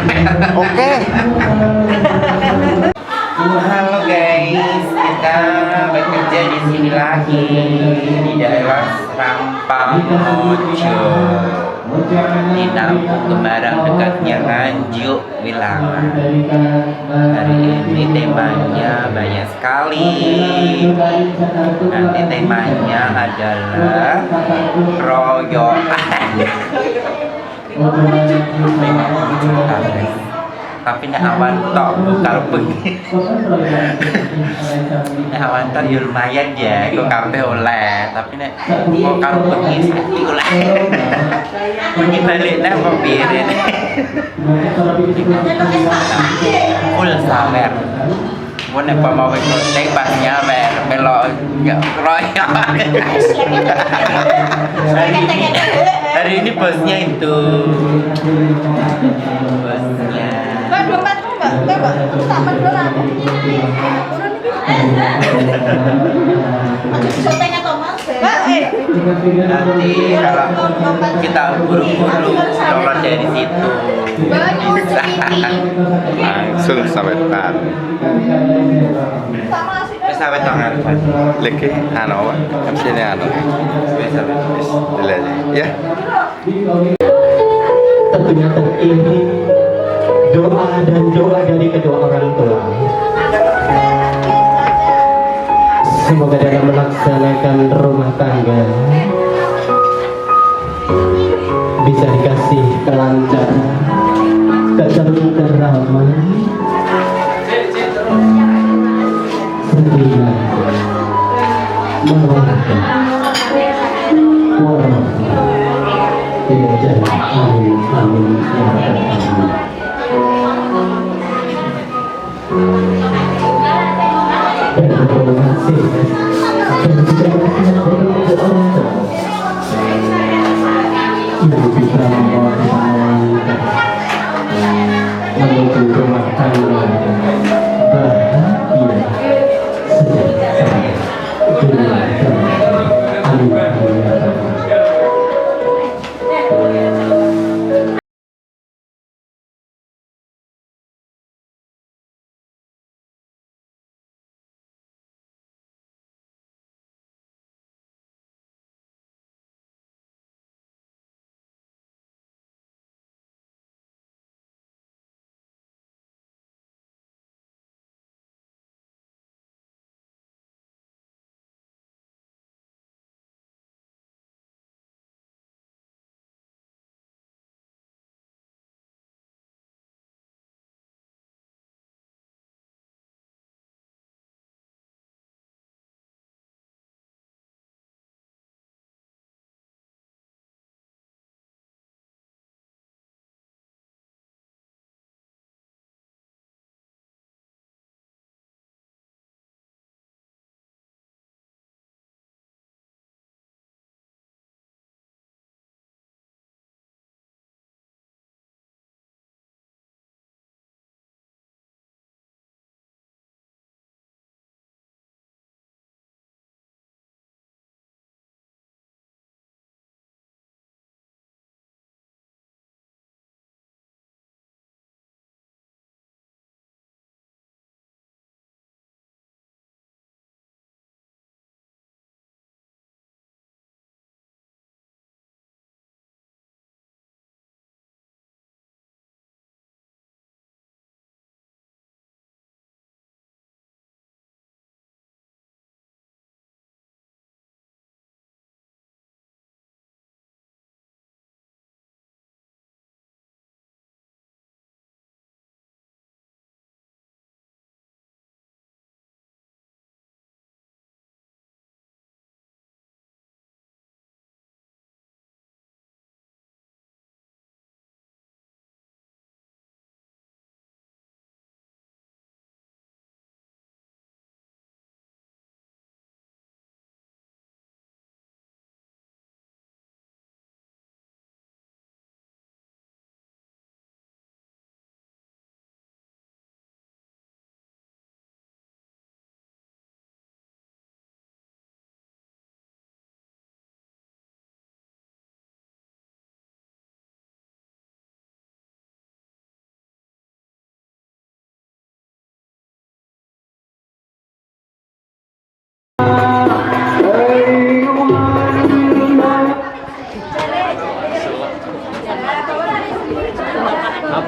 Oke. Halo guys, kita bekerja di sini lagi di daerah Rampang Mojo, di Nampung Kemarang dekatnya Nganjuk Wilangan. Hari ini temanya banyak sekali. Nanti temanya adalah royokan. Tapi nek awan tok kalau bengi. Nek awan tok ya lumayan ya, kok kabeh oleh. Tapi nek kok karo bengi iki oleh. Bengi balik nek kok piye rene. Full sawer. Mun nek mau ngecek pasnya melok royok. Hari ini bosnya itu. Bosnya. Mbak, 24 Mbak. Mbak, aku sama dulu aku. Turun ini. Syuting atau Mas? Mbak, Nanti kalau kita buru-buru keluar dari situ Langsung sampai depan. sama sih. wis sampe tangan Lagi anu, sini anu. wis sampe Dilihat ya. Tentunya ini doa dan doa dari kedua orang tua. Semoga dalam melaksanakan rumah tangga bisa dikasih kelancaran, ketenteraman, sembilan merongkak warahmatullahi wabarakatuh. Amin amin ya rabbal alamin. Dan terima kasih dan juga yang bisa membawa menuju rumah tangga bahagia sejahtera dunia akhirat. Amin amin ya rabbal alamin.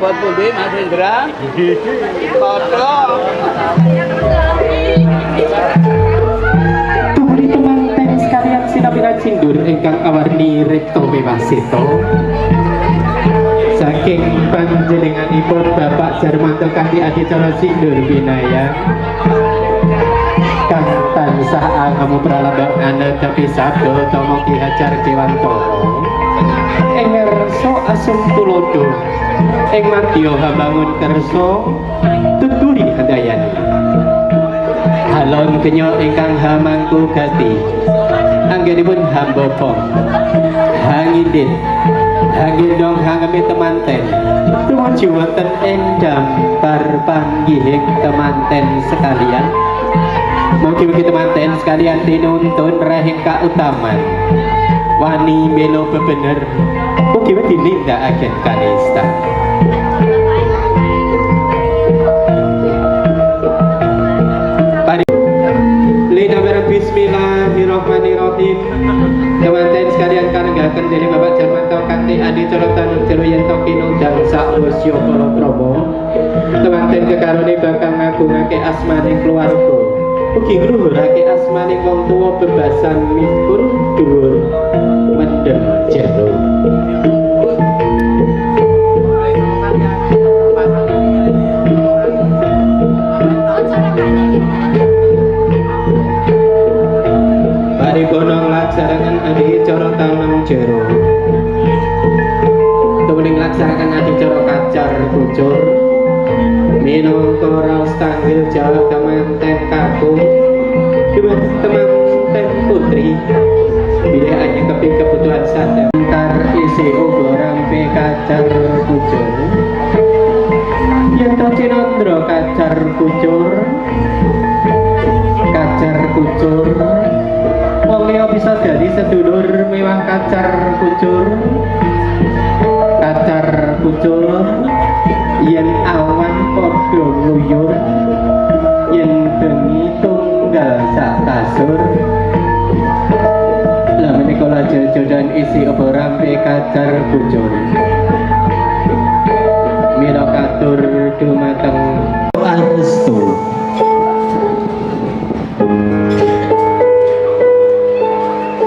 Buat pundi Mas Indra? Kodok. Tumuli temanten sekalian sinapira cindur ingkang awarni Rekto Bewasito saking panjenenganipun Bapak Jarmanto kanthi adicara sindur binaya kang tansah angamu pralambang tapi sabdo tomo Ki Hajar Dewantara ing ngerso asum tulodo ing madya hambangun kersa tuturi handayani halon kenya ingkang hamangku gati anggenipun hamba pom hangindit hangindong hangami temanten tumuju wonten ing dampar panggihing temanten sekalian mugi-mugi temanten sekalian tinuntun rahing kautaman wani melo bebener mugi-mugi nindakaken kanista. Bismillahirrahmanirrahim. Teman-teman sekalian kanenggaken dening Bapak Jarmanto kanthi adicara tanun jero yen to kinundang sausya Balakrama. Teman-teman kekarone bakal ngagungake asmaning keluarga. Ugi ngluhurake asmaning wong tuwa bebasan mipun dhuwur mendem jero. Paripurna nglaksanakaken adicara tanam jero. Tuwuning nglaksanakaken adicara kacar kucur minangka raos tanggil Jawa temanten kakung dumateng temanten putri bidhekake keping kebutuhan sadhemtar isi uga rampe kacar kucur yen to cinandra kacar kucur wong liya bisa dadi sedulur mewah kacar kucur yen awan padha nguyur yen bengi tunggal sak kasur lah menika lajeng jodohan isi apa rampe kacar kucur mila katur dumateng arestu.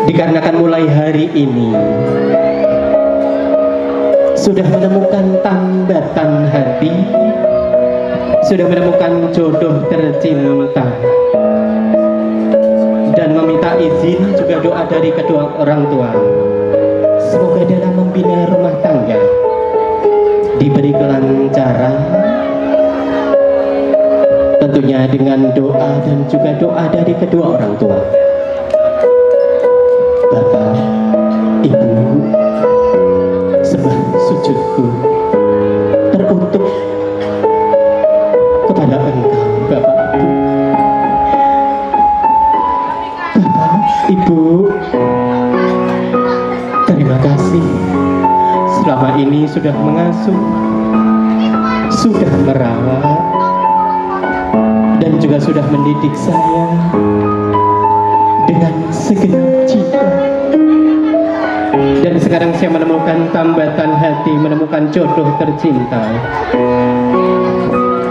Dikarenakan mulai hari ini sudah menemukan tambatan hati, sudah menemukan jodoh tercinta, dan meminta izin juga doa dari kedua orang tua. Semoga dalam membina rumah tangga diberi kelancaran, tentunya dengan doa dan juga doa dari kedua orang tua. Bapak, Ibu, sembah sujudku teruntuk kepada Engkau, Bapak, Ibu. Terima kasih selama ini sudah mengasuh, sudah merawat, dan juga sudah mendidik saya dengan segenap jiwa. Dan sekarang saya menemukan tambatan hati, menemukan jodoh tercinta.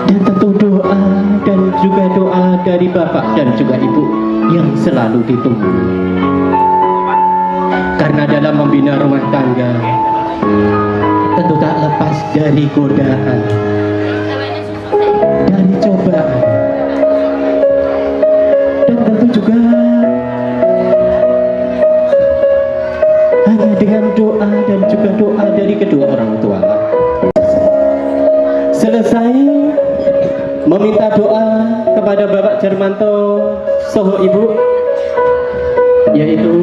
Dan tentu doa dan juga doa dari Bapak dan juga Ibu yang selalu ditunggu. Karena dalam membina rumah tangga tentu tak lepas dari godaan, dari cobaan, dan tentu juga hanya dengan doa dan juga doa dari kedua orang tua. Selesai meminta doa kepada Bapak Jarmanto soho Ibu, yaitu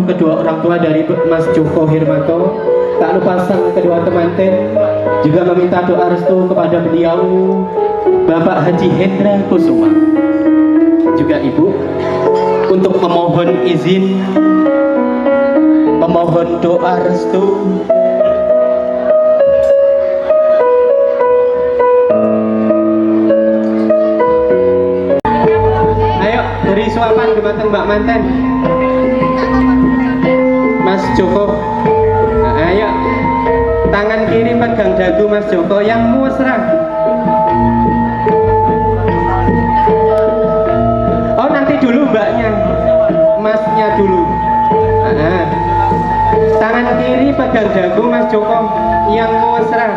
kedua orang tua dari Mas Joko Hirmanto, tak lupa sang kedua temanten juga meminta doa restu kepada beliau Bapak Haji Hendra Kusuma, juga Ibu, untuk memohon izin, memohon doa restu beri suapan dumateng Mbak Manten, Mas Joko. Nah, ayo Tangan kiri pegang dagu Mas Joko yang mesra. Oh nanti dulu mbaknya, masnya dulu. Tangan kiri pegang dagu Mas Joko yang mesra.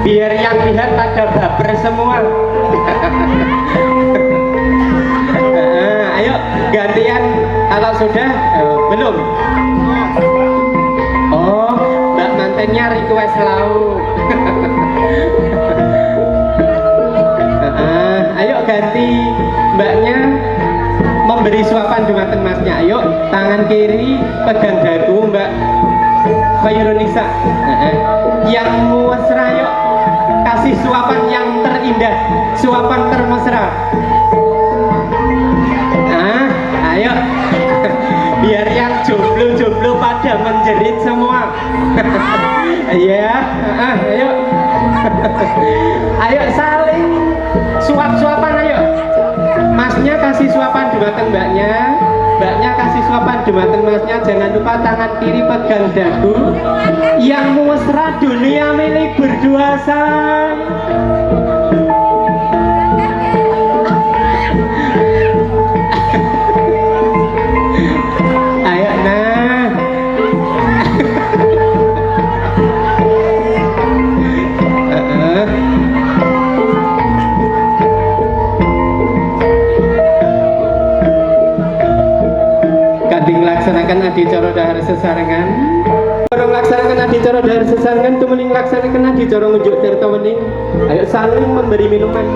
Biar yang lihat pada baper semua. Ayo gantian kalau sudah belum. Oh mbak mantennya request lauk. Ayo ganti mbaknya memberi suapan dumateng masnya. Ayo tangan kiri pegang dagu mbak Khairunisa. Yang mesra yuk kasih suapan yang terindah, suapan termesra. Ayo biar yang jomblo-jomblo pada menjerit semua. Iya, ayo. Ayo saling suap-suapan ayo. Masnya kasih suapan dumateng mbaknya, mbaknya kasih suapan dumateng masnya. Jangan lupa tangan kiri pegang dagu. Yang mesra dunia milik berdua say. Ayo nah. Kading laksanakan adicara dahar sesarengan. Orang laksanakan adicara dahar sesarengan tumening laksanakan adicara ngunjuk tirta wening. Ayo saling memberi minuman.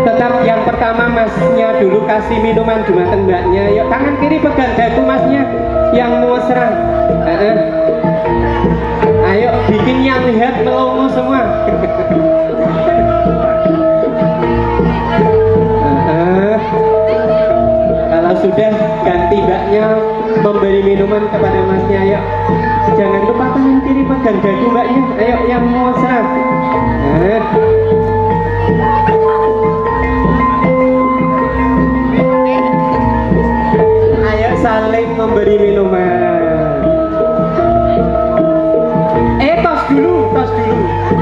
Tetap yang pertama masnya dulu kasih minuman dumateng mbaknya. Yuk tangan kiri pegang dagu masnya yang mesra. Ayo bikin yang lihat melongo semua. Kalau sudah ganti mbaknya memberi minuman kepada masnya. Ayo jangan lupa tangan kiri pegang dagu mbaknya. Ayo yang mesra. Ayo saling memberi minuman.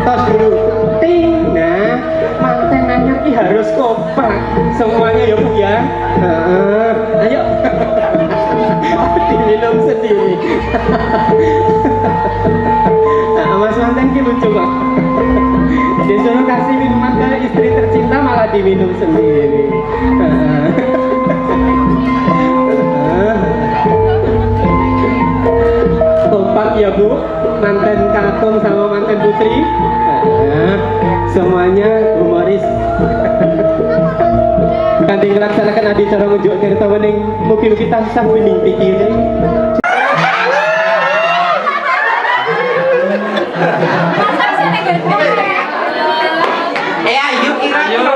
Tos dulu. Ting. Nah, manten anyar ki harus kompak. Semuanya ya Bu ya. Ayo. Diminum sendiri. Mas manten ki lucu kok. Disuruh kasih minuman ke istri tercinta malah diminum sendiri. Kompak ya Bu, manten kakung sama manten putri. Semuanya humoris. Kanthi ngelaksanakan adicara ngunjuk tirta wening mugi-mugi tansah wining pikire. Ayo kira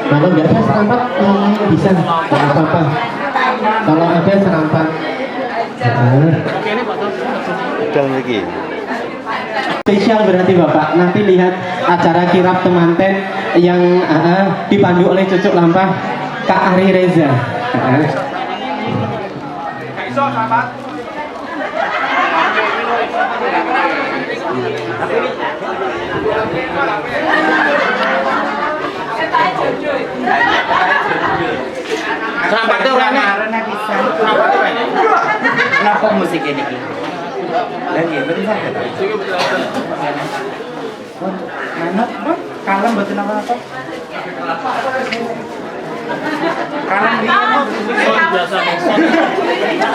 Kalau nggak ada serampat bisa, nggak apa-apa. Kalau ada serampat, Dalam lagi. spesial berarti Bapak. Nanti lihat acara kirap temanten yang dipandu oleh cucuk lampah Kak Ari Reza. Sampai tuh kan kenapa musik ini lagi betul saja mana kalem betul apa kalem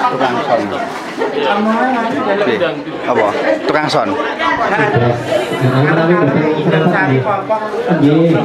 Tukang son. Apa? Tukang son. Iya,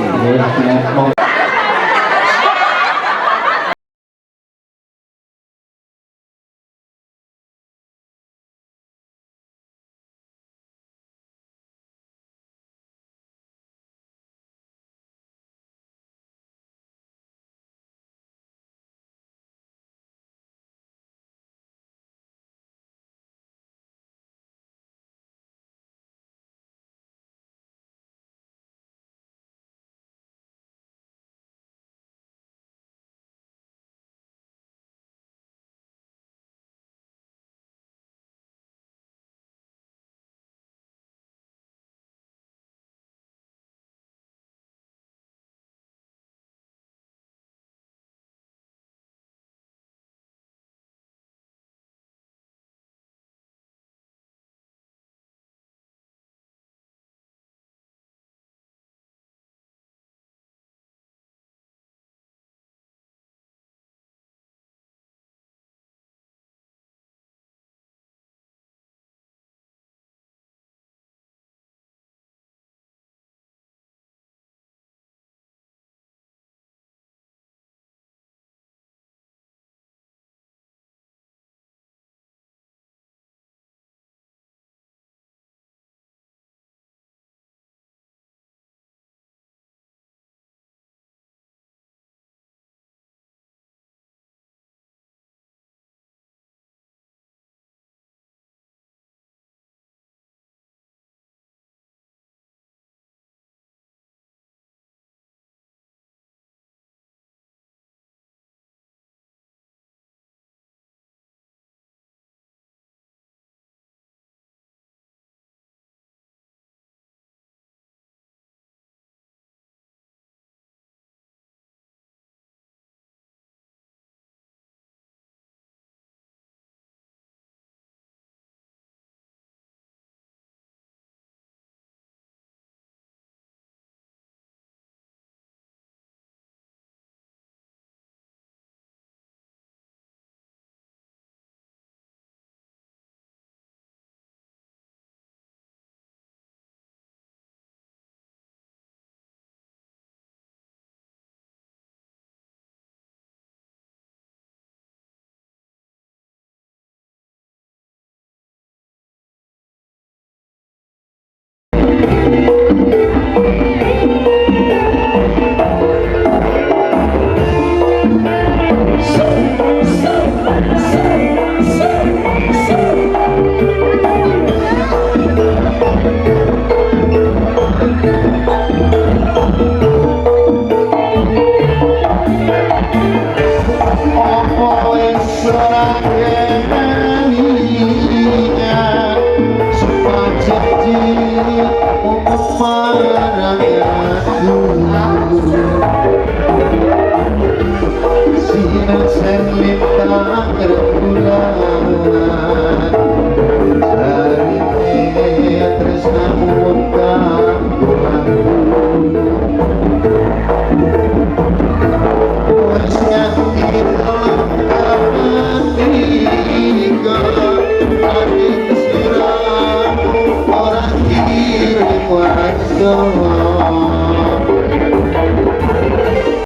Orang kirim wajah